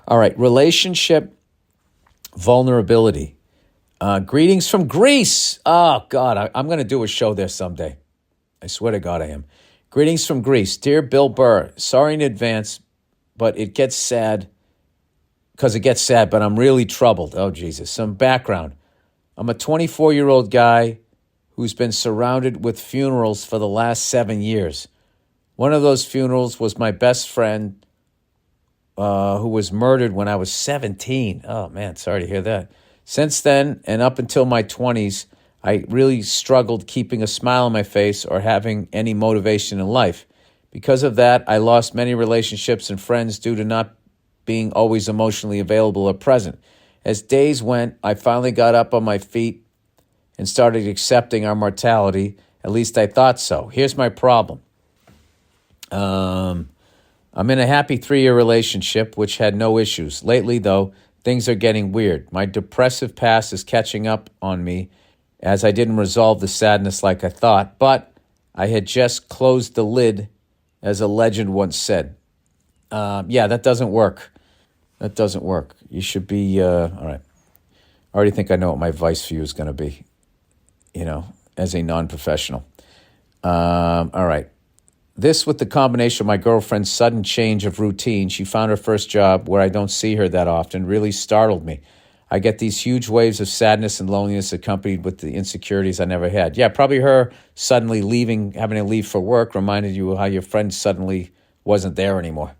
All right, relationship vulnerability. Greetings from Greece. Oh, God, I'm going to do a show there someday. I swear to God I am. Greetings from Greece. Dear Bill Burr, sorry in advance, but it gets sad, but I'm really troubled. Oh, Jesus. Some background. I'm a 24-year-old guy who's been surrounded with funerals for the last 7 years. One of those funerals was my best friend who was murdered when I was 17. Oh, man, sorry to hear that. Since then, and up until my 20s, I really struggled keeping a smile on my face or having any motivation in life. Because of that, I lost many relationships and friends due to not being always emotionally available or present. As days went, I finally got up on my feet and started accepting our mortality. At least I thought so. Here's my problem. I'm in a happy 3-year relationship, which had no issues. Lately, though, things are getting weird. My depressive past is catching up on me as I didn't resolve the sadness like I thought, but I had just closed the lid, as a legend once said. That doesn't work. That doesn't work. You should be, all right. I already think I know what my advice for you is going to be, as a non-professional. All right. This with the combination of my girlfriend's sudden change of routine. She found her first job where I don't see her that often, really startled me. I get these huge waves of sadness and loneliness accompanied with the insecurities I never had. Yeah, probably her suddenly having to leave for work reminded you of how your friend suddenly wasn't there anymore.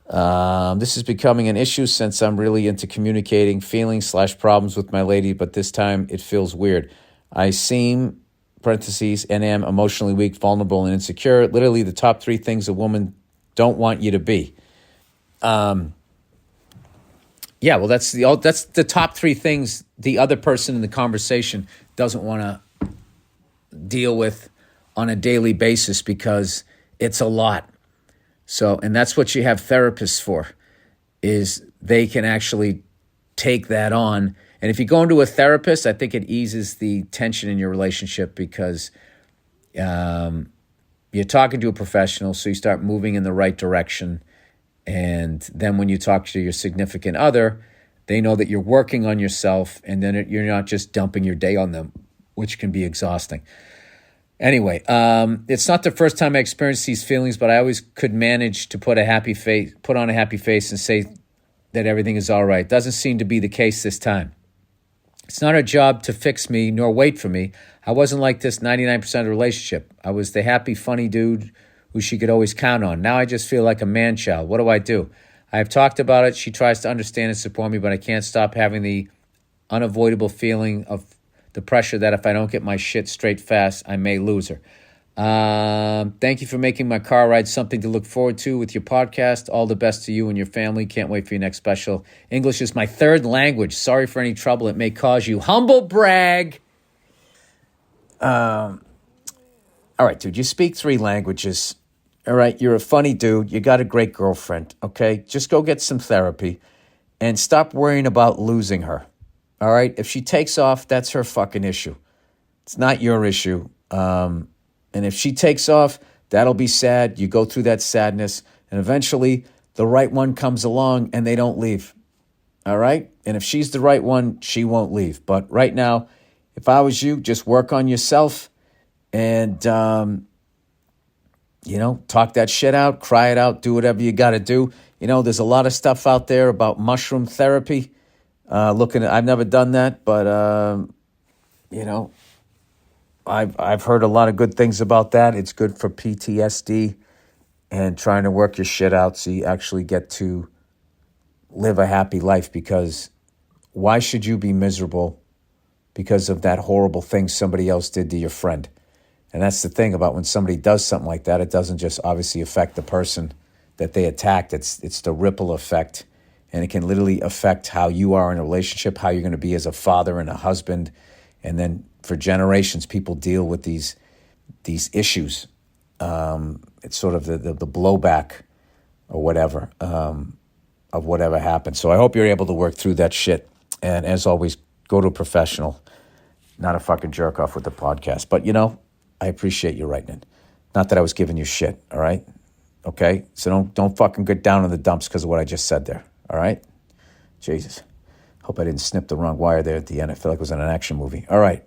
This is becoming an issue since I'm really into communicating feelings/problems with my lady, but this time it feels weird. I seem... and am emotionally weak, vulnerable, and insecure. Literally the top 3 things a woman don't want you to be. That's the top 3 things the other person in the conversation doesn't want to deal with on a daily basis because it's a lot. So, and that's what you have therapists for, is they can actually take that on. And if you go into a therapist, I think it eases the tension in your relationship because you're talking to a professional, so you start moving in the right direction. And then when you talk to your significant other, they know that you're working on yourself, and then you're not just dumping your day on them, which can be exhausting. Anyway, it's not the first time I experienced these feelings, but I always could manage to put on a happy face and say that everything is all right. Doesn't seem to be the case this time. It's not her job to fix me nor wait for me. I wasn't like this 99% of the relationship. I was the happy, funny dude who she could always count on. Now I just feel like a man-child. What do I do? I have talked about it. She tries to understand and support me, but I can't stop having the unavoidable feeling of the pressure that if I don't get my shit straight fast, I may lose her. Thank you for making my car ride something to look forward to with your podcast. All the best to you and your family. Can't wait for your next special. English is my 3rd language. Sorry for any trouble it may cause you. Humble brag. All right, dude, you speak 3 languages. All right, you're a funny dude. You got a great girlfriend, okay? Just go get some therapy and stop worrying about losing her. All right? If she takes off, that's her fucking issue. It's not your issue. And if she takes off, that'll be sad. You go through that sadness, and eventually the right one comes along and they don't leave. All right? And if she's the right one, she won't leave. But right now, if I was you, just work on yourself and, talk that shit out, cry it out, do whatever you got to do. There's a lot of stuff out there about mushroom therapy. I've never done that, but, I've heard a lot of good things about that. It's good for PTSD and trying to work your shit out so you actually get to live a happy life, because why should you be miserable because of that horrible thing somebody else did to your friend? And that's the thing about when somebody does something like that, it doesn't just obviously affect the person that they attacked. It's the ripple effect, and it can literally affect how you are in a relationship, how you're going to be as a father and a husband, and then for generations, people deal with these issues. It's sort of the blowback or whatever of whatever happened. So I hope you're able to work through that shit. And as always, go to a professional, not a fucking jerk off with the podcast. But I appreciate you writing it. Not that I was giving you shit. All right, okay. So don't fucking get down in the dumps because of what I just said there. All right. Jesus. Hope I didn't snip the wrong wire there at the end. I felt like it was in an action movie. All right.